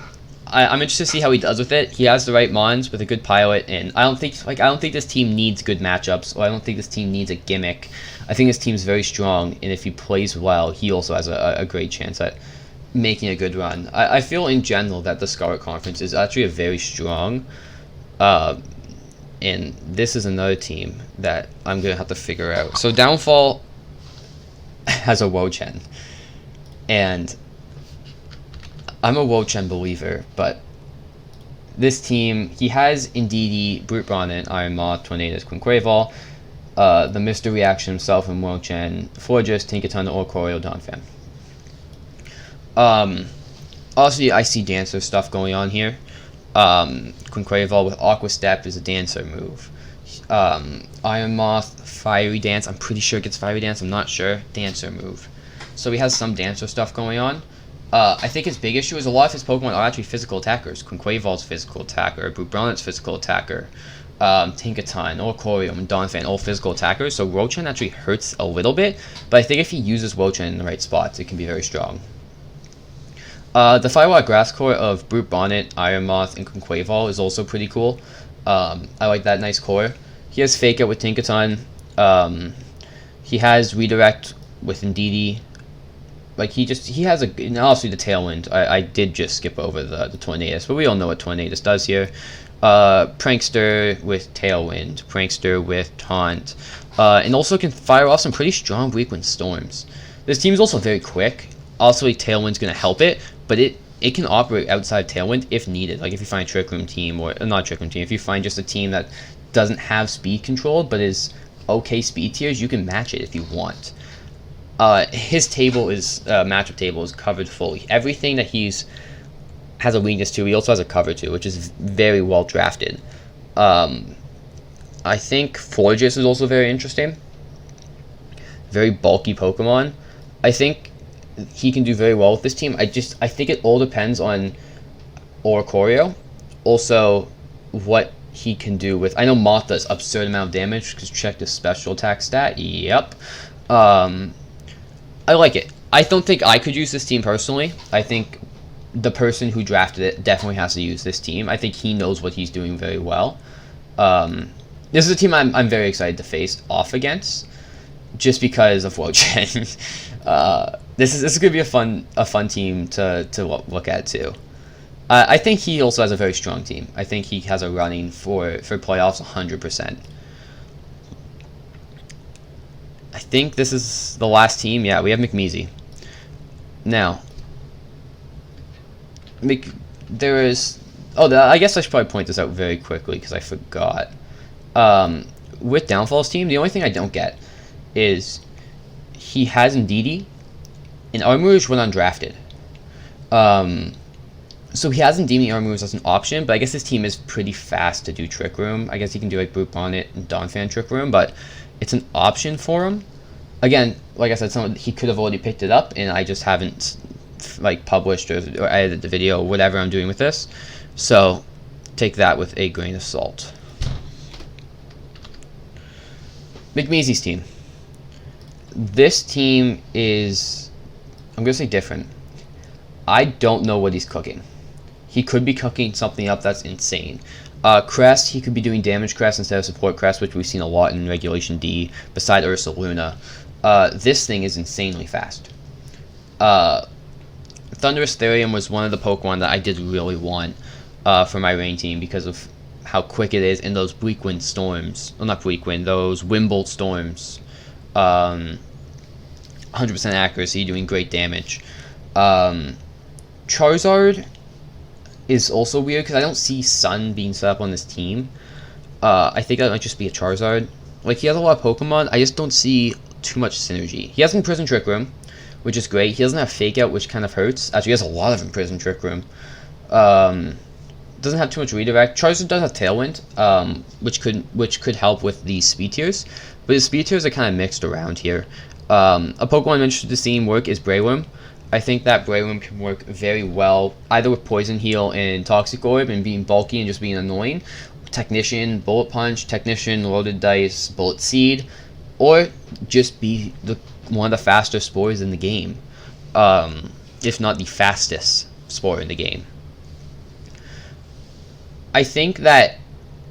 I'm interested to see how he does with it. He has the right mons with a good pilot, and I don't think this team needs good matchups, or I don't think this team needs a gimmick. I think this team's very strong, and if he plays well, he also has a great chance at making a good run. I feel in general that the Scarlet Conference is actually a very strong, and this is another team that I'm gonna have to figure out. So Downfall has a Wochen, and I'm a Wochen believer, but this team, he has Indeedee, Brute Bonnet, Iron Moth, Tornadus, Quinquaval, the Mr. Reaction himself in Wochen, Fortress, Tinkaton, or Corio Donphan. Also, I see Dancer stuff going on here. Quinquaval with Aqua Step is a Dancer move. Iron Moth, Fiery Dance, I'm pretty sure it gets Fiery Dance, I'm not sure. Dancer move. So he has some Dancer stuff going on. I think his big issue is a lot of his Pokemon are actually physical attackers. Quinquaval's physical attacker, Brute Bonnet's physical attacker, Tinkaton, Oricorio, and Donphan, all physical attackers, so Wochen actually hurts a little bit, but I think if he uses Wochen in the right spots, it can be very strong. The Firewall Grass Core of Brute Bonnet, Iron Moth, and Quinquaval is also pretty cool. I like that nice core. He has Fake Out with Tinkaton. He has Redirect with Indeedee. Like, he has and obviously the Tailwind. I did just skip over the Tornadus, but we all know what Tornadus does here. Prankster with Tailwind, Prankster with Taunt, and also can fire off some pretty strong weak wind storms. This team is also very quick. Also, a Tailwind's going to help it, but it can operate outside Tailwind if needed. Like if you find a Trick Room team, or not Trick Room team, if you find just a team that doesn't have speed control but is okay speed tiers, you can match it if you want. His table is matchup table is covered fully. Everything that has a weakness to, he also has a cover to, which is very well drafted. I think Forgis is also very interesting. Very bulky Pokemon. I think he can do very well with this team. I think it all depends on Oricorio. Also, what he can do with... I know Moth does absurd amount of damage, because check the special attack stat. Yep. I like it. I don't think I could use this team personally. I think the person who drafted it definitely has to use this team. I think he knows what he's doing very well. This is a team I'm very excited to face off against, just because of Wochen. This is going to be a fun team to look at too. I think he also has a very strong team. I think he has a running for playoffs 100%. I think this is the last team. Yeah, we have McMezee. Now, there is... Oh, I guess I should probably point this out very quickly because I forgot. With Downfall's team, the only thing I don't get is he has Indeedee, and Armouge went undrafted. So he has Indeedee and Armouge as an option, but I guess his team is pretty fast to do Trick Room. I guess he can do like Brute Bonnet and Donphan Trick Room, but it's an option for him. Again, like I said, he could have already picked it up, and I just haven't like published or edited the video or whatever I'm doing with this. So take that with a grain of salt. McMezee's team. This team is, I'm going to say, different. I don't know what he's cooking. He could be cooking something up that's insane. Crest, he could be doing damage Crest instead of support Crest, which we've seen a lot in Regulation D, beside Ursaluna. This thing is insanely fast. Thunderous Therium was one of the Pokemon that I did really want for my rain team because of how quick it is in those Bleak Wind Storms. Well, not Bleak Wind, those Wimbolt Storms. 100% accuracy, doing great damage. Charizard is also weird because I don't see Sun being set up on this team. I think that might just be a Charizard. Like, he has a lot of Pokemon, I just don't see too much synergy. He has Imprisoned Trick Room, which is great. He doesn't have Fake Out, which kind of hurts. Actually, he has a lot of Imprisoned Trick Room. Doesn't have too much Redirect. Charizard does have Tailwind, which could help with the speed tiers, but the speed tiers are kind of mixed around here. A Pokemon I'm interested to seeing work is Breloom. I think that Breloom can work very well either with Poison Heal and Toxic Orb and being bulky and just being annoying, Technician, Bullet Punch, Technician, Loaded Dice, Bullet Seed, or just be one of the fastest spores in the game, if not the fastest spore in the game. I think that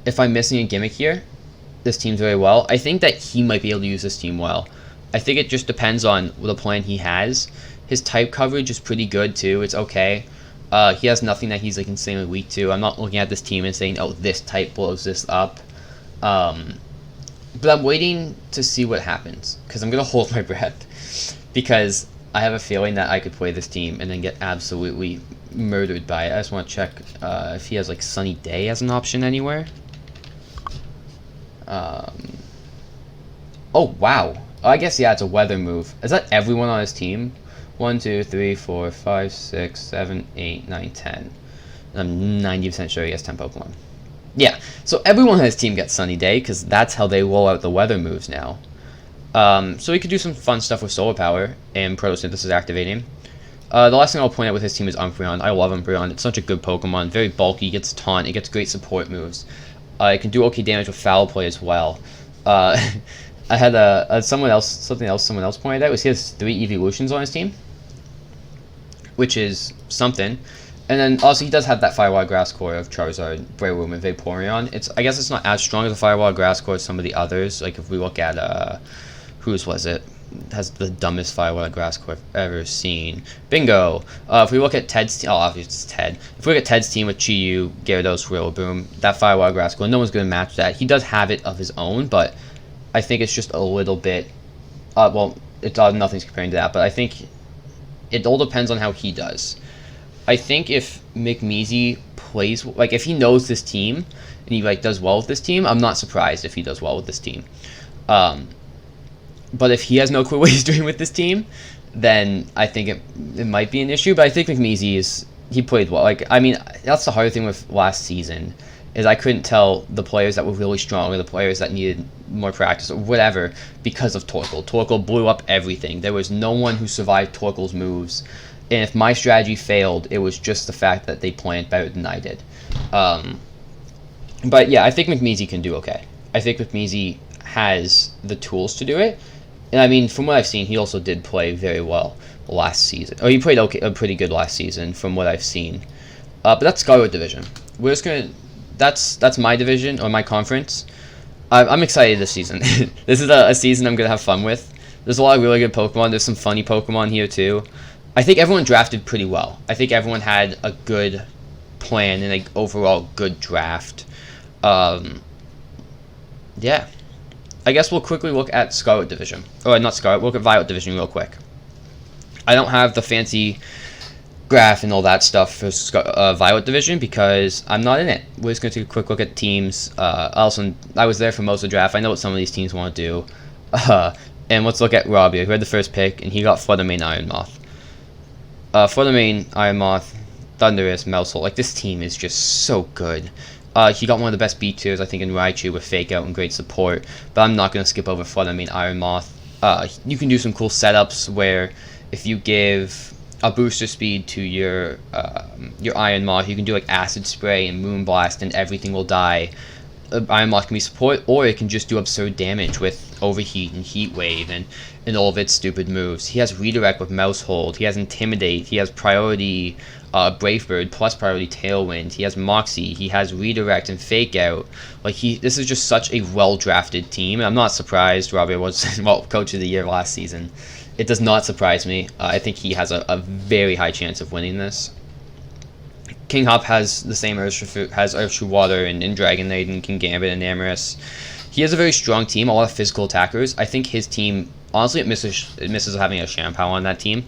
if I'm missing a gimmick here, this team's very well. I think that he might be able to use this team well. I think it just depends on the plan he has. His type coverage is pretty good too. It's okay. He has nothing that he's like insanely weak to. I'm not looking at this team and saying, oh, this type blows this up. But I'm waiting to see what happens because I'm going to hold my breath because I have a feeling that I could play this team and then get absolutely murdered by it. I just want to check if he has like Sunny Day as an option anywhere. Oh, wow. Oh, I guess, yeah, it's a weather move. Is that everyone on his team? 1, 2, 3, 4, 5, 6, 7, 8, 9, 10. I'm 90% sure he has 10 Pokemon. Yeah, so everyone on his team gets Sunny Day because that's how they roll out the weather moves now. So he could do some fun stuff with Solar Power and Photosynthesis activating. The last thing I'll point out with his team is Umbreon. I love Umbreon. It's such a good Pokemon. Very bulky, gets Taunt, it gets great support moves. It can do okay damage with Foul Play as well. I had someone else pointed out was he has 3 evolutions on his team, which is something. And then also he does have that Firewall Grass Core of Charizard, Breloom, and Vaporeon. I guess it's not as strong as the Firewall Grass Core as some of the others. Like if we look at whose was it? Has the dumbest Firewall Grass Core I've ever seen. Bingo! If we look at Ted's team, obviously it's Ted. If we look at Ted's team with Chiyu, Gyarados, Rillaboom, that Firewall Grass Core, no one's going to match that. He does have it of his own, but I think it's just a little bit. Well, it's nothing's comparing to that, but I think it all depends on how he does. I think if McMezee plays, like, if he knows this team and he like does well with this team, I'm not surprised if he does well with this team. But if he has no clue what he's doing with this team, then I think it might be an issue. But I think McMezee he played well. Like, I mean, that's the hard thing with last season, is I couldn't tell the players that were really strong or the players that needed more practice or whatever because of Torkoal. Torkoal blew up everything. There was no one who survived Torkoal's moves. And if my strategy failed, it was just the fact that they planned better than I did. But yeah, I think McMezee can do okay. I think McMezee has the tools to do it. And I mean, from what I've seen, he also did play very well last season. Or he played pretty good last season from what I've seen. But that's Scarlet division. We're just gonna. That's my division or my conference. I'm excited this season. This is a season I'm gonna have fun with. There's a lot of really good Pokemon. There's some funny Pokemon here too. I think everyone drafted pretty well. I think everyone had a good plan and an overall good draft. Yeah. I guess we'll quickly look at Scarlet Division. Or not Scarlet, we'll look at Violet Division real quick. I don't have the fancy graph and all that stuff for Violet Division because I'm not in it. We're just going to take a quick look at teams. I was there for most of the draft. I know what some of these teams want to do. And let's look at Robbier, who had the first pick, and he got Fluttermane Iron Moth. Fluttermane, Iron Moth, Thundurus, Melsoul. Like, this team is just so good. He got one of the best B tiers, I think, in Raichu with Fake Out and great support. But I'm not going to skip over Fluttermane Iron Moth. You can do some cool setups where if you give a booster speed to your Iron Moth, you can do like Acid Spray and Moonblast and everything will die. Iron Moth can be support, or it can just do absurd damage with Overheat and Heat Wave and all of its stupid moves. He has Redirect with Mouse Hold. He has Intimidate. He has Priority Brave Bird plus Priority Tailwind. He has Moxie. He has Redirect and Fake Out. Like, this is just such a well-drafted team. I'm not surprised Robbier was Coach of the Year last season. It does not surprise me. I think he has a very high chance of winning this. Kinghupp has the same Earthshrew Water and Dragonade and Kingambit and Amorous. He has a very strong team, a lot of physical attackers. I think his team, honestly, it misses having a Shampoo on that team.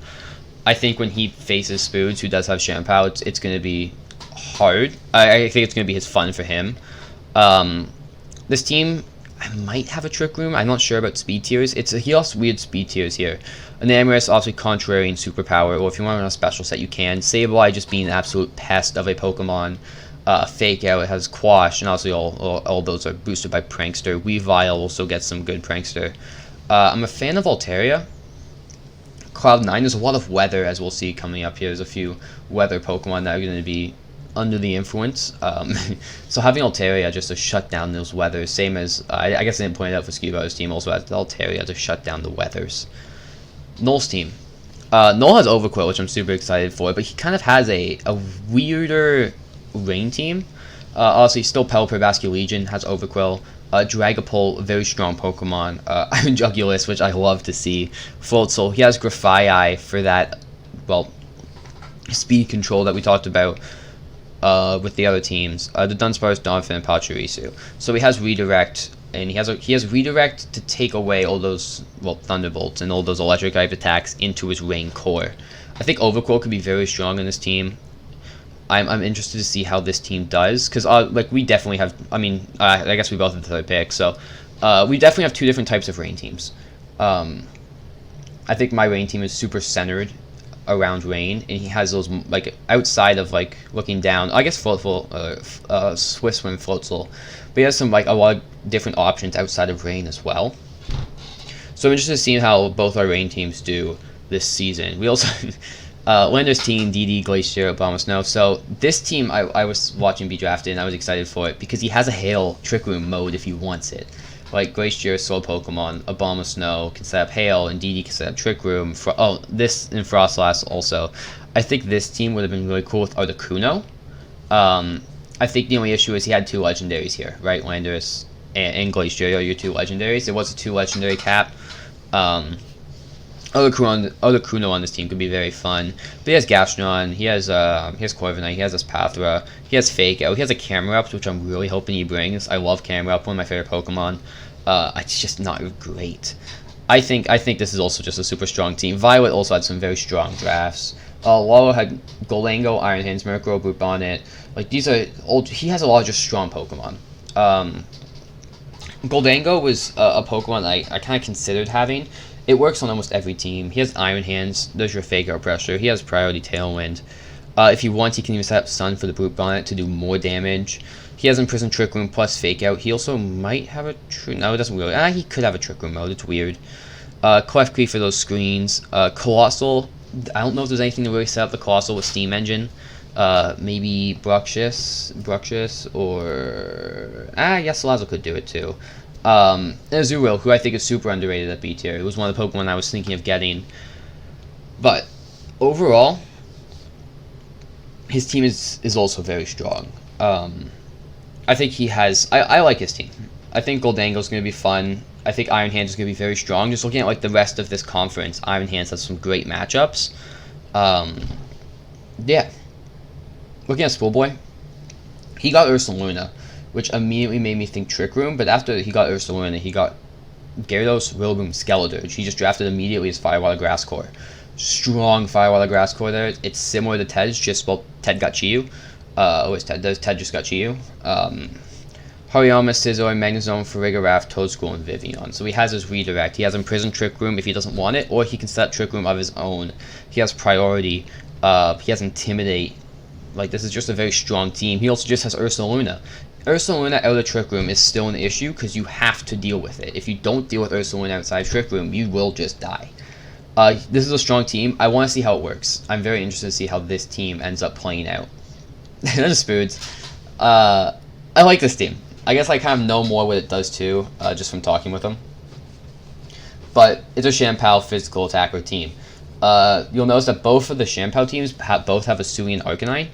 I think when he faces Spoodz, who does have Shampoo, it's going to be hard. I think it's going to be his fun for him. This team, I might have a Trick Room. I'm not sure about speed tiers. He also weird speed tiers here. An Amorous, obviously Contrary and Superpower, or if you want to run a special set, you can. Sableye just being an absolute pest of a Pokemon. Fake Out, it has Quash, and obviously all those are boosted by Prankster. Weavile also gets some good Prankster. I'm a fan of Altaria. Cloud9, there's a lot of weather, as we'll see coming up here. There's a few weather Pokemon that are going to be under the influence. So having Altaria just to shut down those weathers, same as, I guess I didn't point it out for Scubar's team, also has Altaria to shut down the weathers. Noel's team. Noel has Overqwil, which I'm super excited for, but he kind of has a weirder rain team. Obviously, still Pelipper, Basculegion has Overqwil. Dragapult, very strong Pokemon. Jugulus, which I love to see. Floatzel, he has Grafaiai for that, well, speed control that we talked about with the other teams. The Dunsparce, Donphin, and Pachirisu. So he has Redirect, and he has Redirect to take away all those, well, Thunderbolts and all those electric type attacks into his Rain core. I think Overqwil could be very strong in this team. I'm interested to see how this team does, because like, we definitely have, I guess we both have the third pick, so we definitely have two different types of Rain teams. I think my Rain team is super centered around Rain, and he has those, like, outside of, like, looking down, I guess Floatzel, Swift Swim Floatzel, but he has some, like, a lot of different options outside of Rain as well. So I'm interested to see how both our Rain teams do this season. We also Lander's team, DD, Glacier, Abomasnow. So this team I was watching be drafted, and I was excited for it because he has a Hail Trick Room mode if he wants it. Like, Glacier, Slow Pokemon, Abomasnow can set up Hail, and DD can set up Trick Room. This and Frostlass also. I think this team would have been really cool with Articuno. I think the only issue is he had two legendaries here, right? Landorus and Glacier are your two legendaries. There was a two legendary cap. Articuno on this team could be very fun. But he has Gastron, he has Corviknight, he has Espathra, he has Fake Out, he has a Camerupt, which I'm really hoping he brings. I love Camerupt, one of my favorite Pokemon. It's just not great. I think this is also just a super strong team. Violet also had some very strong drafts. Lalo had Golango, Iron Hands, Murkrow, Brute Bonnet. Like, these are old. He has a lot of just strong Pokemon. Goldango was a Pokemon I kind of considered having. It works on almost every team. He has Iron Hands. There's your Fake Out Pressure. He has Priority Tailwind. If he wants, he can even set up Sun for the Brute Bonnet to do more damage. He has Imprison Trick Room plus Fake Out. He also might have a no, it doesn't really. He could have a Trick Room mode. It's weird. Clef Key for those screens. Colossal. I don't know if there's anything to really set up the Colossal with Steam Engine. Maybe Bruxish, or yes, Lazo could do it too. Azurill, who I think is super underrated at B tier. It was one of the Pokemon I was thinking of getting. But overall, his team is also very strong. I think he has. I like his team. I think Goldango's going to be fun. I think Iron Hands is going to be very strong. Just looking at like the rest of this conference, Iron Hands has some great matchups. Yeah. Looking at Spoolboy, he got Ursaluna, which immediately made me think Trick Room. But after he got Ursaluna, he got Gyarados, Rillaboom, Skeledirge. He just drafted immediately his Firewater Grass Core. Strong Firewater Grass Core there. It's similar to Ted's, just well, Ted got Chiyu. Ted just got Chiyu. Hariyama, Scizor, Magnezone, Farigiraf, Toadschool, and Vivian. So he has his redirect. He has Imprison Trick Room if he doesn't want it, or he can set Trick Room of his own. He has Priority. He has Intimidate. Like, this is just a very strong team. He also just has Ursaluna. Ursaluna out of Trick Room is still an issue because you have to deal with it. If you don't deal with Ursaluna outside Trick Room, you will just die. This is a strong team. I want to see how it works. I'm very interested to see how this team ends up playing out. That is Spoodz. I like this team. I guess I kind of know more what it does too, just from talking with them. But it's a Shampoo physical attacker team. You'll notice that both of the Shampoo teams both have a Sui and Arcanine,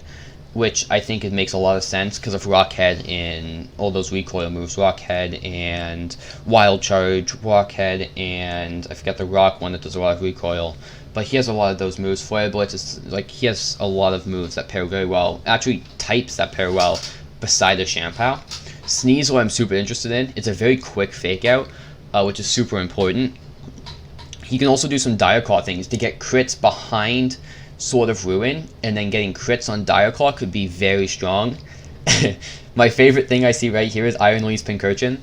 which I think it makes a lot of sense because of Rockhead and all those recoil moves. Rockhead and Wild Charge, Rockhead and I forget the Rock one that does a lot of recoil. But he has a lot of those moves. Flare Blitz is like he has a lot of moves that pair very well. Actually, types that pair well beside the Shampoo. Sneeze, what I'm super interested in. It's a very quick Fake Out, which is super important. He can also do some Dire Claw things to get crits behind Sword of Ruin, and then getting crits on Dire Claw could be very strong. My favorite thing I see right here is Iron Lee's Pincurchin.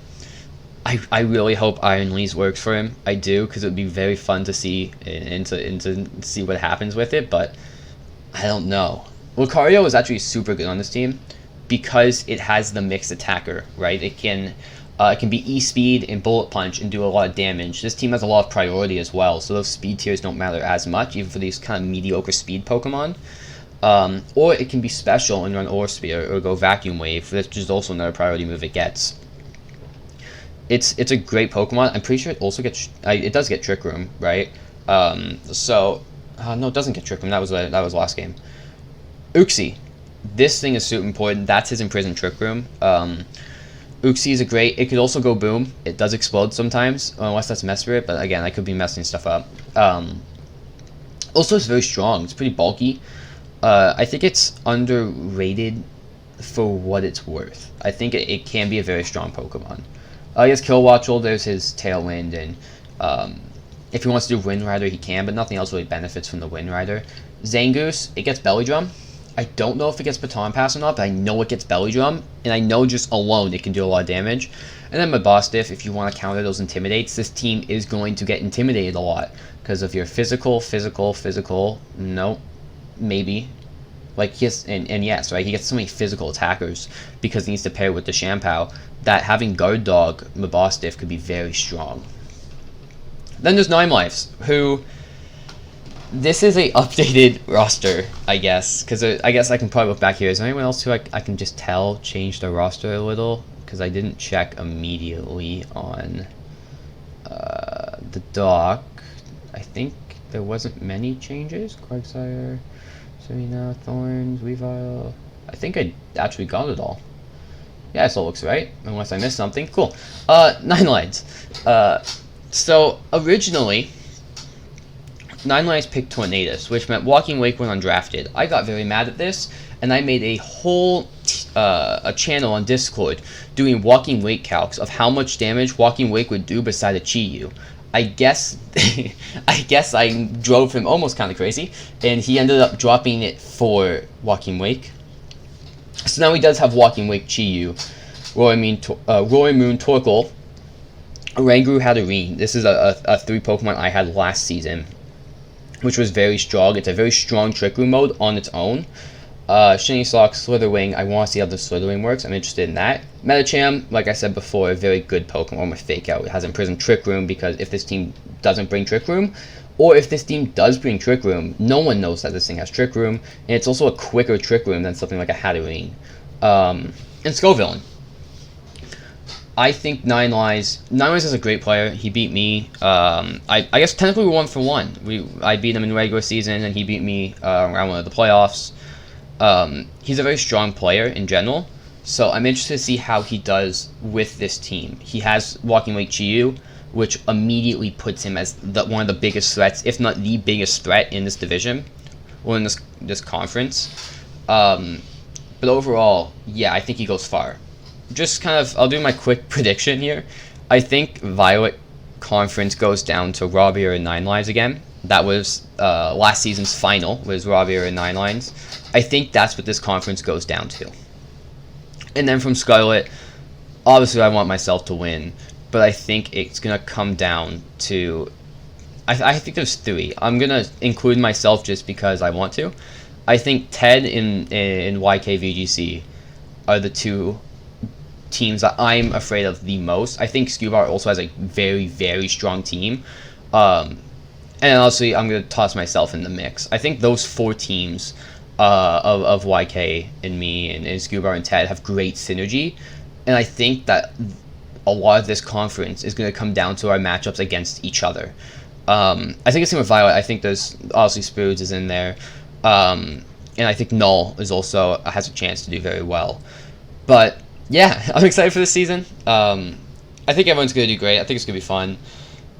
I really hope Iron Lee's works for him. I do, because it would be very fun to see and to see what happens with it, but I don't know. Lucario is actually super good on this team because it has the mixed attacker, right? It can be E-Speed and Bullet Punch and do a lot of damage. This team has a lot of priority as well, so those speed tiers don't matter as much, even for these kind of mediocre speed Pokemon. Or it can be special and run Aura Spear or go Vacuum Wave, which is also another priority move it gets. It's a great Pokemon. I'm pretty sure it also gets it does get Trick Room, right? No, it doesn't get Trick Room. That was last game. Uxie. This thing is super important. That's his Imprisoned Trick Room. Uxie is a great. It could also go Boom. It does explode sometimes, unless that's Mesprit. But again, I could be messing stuff up. Also, it's very strong. It's pretty bulky. I think it's underrated for what it's worth. I think it can be a very strong Pokemon. He has Killwatchel. There's his Tailwind, and if he wants to do Wind Rider, he can. But nothing else really benefits from the Wind Rider. Zangoose. It gets Belly Drum. I don't know if it gets Baton Pass or not, but I know it gets Belly Drum, and I know just alone it can do a lot of damage. And then Mabostiff, if you want to counter those Intimidates, this team is going to get intimidated a lot because of your physical, no, maybe. Like, yes, and yes, right, he gets so many physical attackers because he needs to pair with the Shampoo that having Guard Dog Mabostiff could be very strong. Then there's Ninelimez, who... This is a updated roster, I guess, because I guess I can probably look back here. Is there anyone else who I can just tell changed their roster a little? Because I didn't check immediately on the doc. I think there wasn't many changes. Quagsire, Serena, Thorns, Weavile. I think I actually got it all. Yeah, so it looks right, unless I missed something. Cool. Ninelimez. So originally, Ninelimez picked Tornadus, which meant Walking Wake when undrafted. I got very mad at this, and I made a whole a channel on Discord doing walking weight calcs of how much damage walking weight would do beside a Chi-Yu. I guess I drove him almost kind of crazy, and he ended up dropping it for walking wake. So now he does have walking wake Chi-Yu, Roy Moon Torkoal, Rangoon Hatterene. This is a 3 Pokemon I had last season, which was very strong. It's a very strong Trick Room mode on its own. Shiny Sock, Slitherwing. I want to see how the Slitherwing works. I'm interested in that. Metacham, like I said before, a very good Pokemon with Fake Out. It has Imprisoned Trick Room, because if this team doesn't bring Trick Room, or if this team does bring Trick Room, no one knows that this thing has Trick Room, and it's also a quicker Trick Room than something like a Hatterene. And Scovillain. I think Ninelimez is a great player. He beat me. I guess technically we're 1 for 1. I beat him in regular season, and he beat me around one of the playoffs. He's a very strong player in general, so I'm interested to see how he does with this team. He has Walking Weight Chi-Yu, which immediately puts him as one of the biggest threats, if not the biggest threat in this division, or in this conference. But overall, yeah, I think he goes far. Just kind of, I'll do my quick prediction here. I think Violet Conference goes down to Robbier and Ninelimez again. That was last season's final, was Robbier and Ninelimez. I think that's what this conference goes down to. And then from Scarlet, obviously I want myself to win, but I think it's going to come down to, I think there's 3. I'm going to include myself just because I want to. I think Ted and YKVGC are the 2 teams that I'm afraid of the most. I think Scubar also has a very, very strong team. And honestly, I'm going to toss myself in the mix. I think those 4 teams of YK and me and Scubar and Ted have great synergy. And I think that a lot of this conference is going to come down to our matchups against each other. I think it's same with Violet. I think there's obviously Spoodz is in there. And I think Null is also has a chance to do very well. But yeah, I'm excited for this season. I think everyone's going to do great. I think it's going to be fun.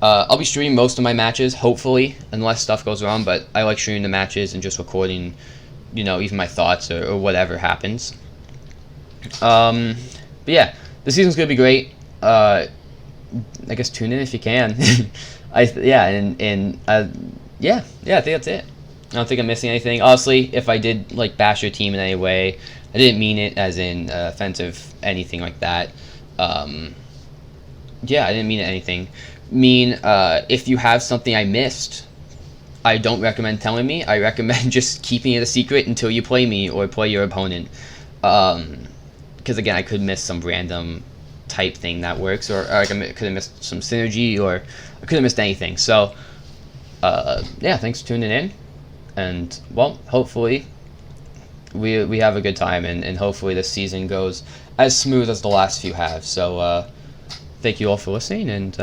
I'll be streaming most of my matches, hopefully, unless stuff goes wrong, but I like streaming the matches and just recording, even my thoughts or whatever happens. But yeah, the season's going to be great. I guess tune in if you can. I think that's it. I don't think I'm missing anything. Honestly, if I did bash your team in any way, I didn't mean it as in offensive, anything like that. I didn't mean anything. If you have something I missed, I don't recommend telling me. I recommend just keeping it a secret until you play me or play your opponent. Because again, I could miss some random type thing that works, or I could have missed some synergy, or I could have missed anything. So, thanks for tuning in. And, well, hopefully we have a good time, and hopefully this season goes as smooth as the last few have. So, thank you all for listening, and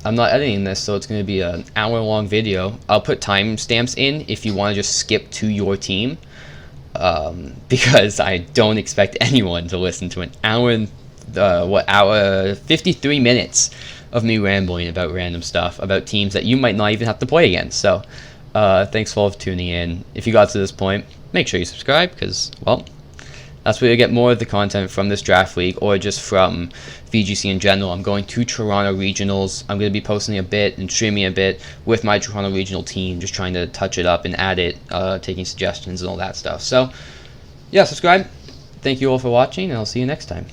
I'm not editing this, so it's going to be an hour-long video. I'll put timestamps in if you want to just skip to your team, because I don't expect anyone to listen to an hour and 53 minutes of me rambling about random stuff, about teams that you might not even have to play against. So, thanks all for tuning in. If you got to this point, make sure you subscribe, because, well, that's where you get more of the content from this draft league, or just from VGC in general. I'm going to Toronto Regionals. I'm going to be posting a bit and streaming a bit with my Toronto Regional team, just trying to touch it up and add it, taking suggestions and all that stuff. So, yeah, subscribe. Thank you all for watching, and I'll see you next time.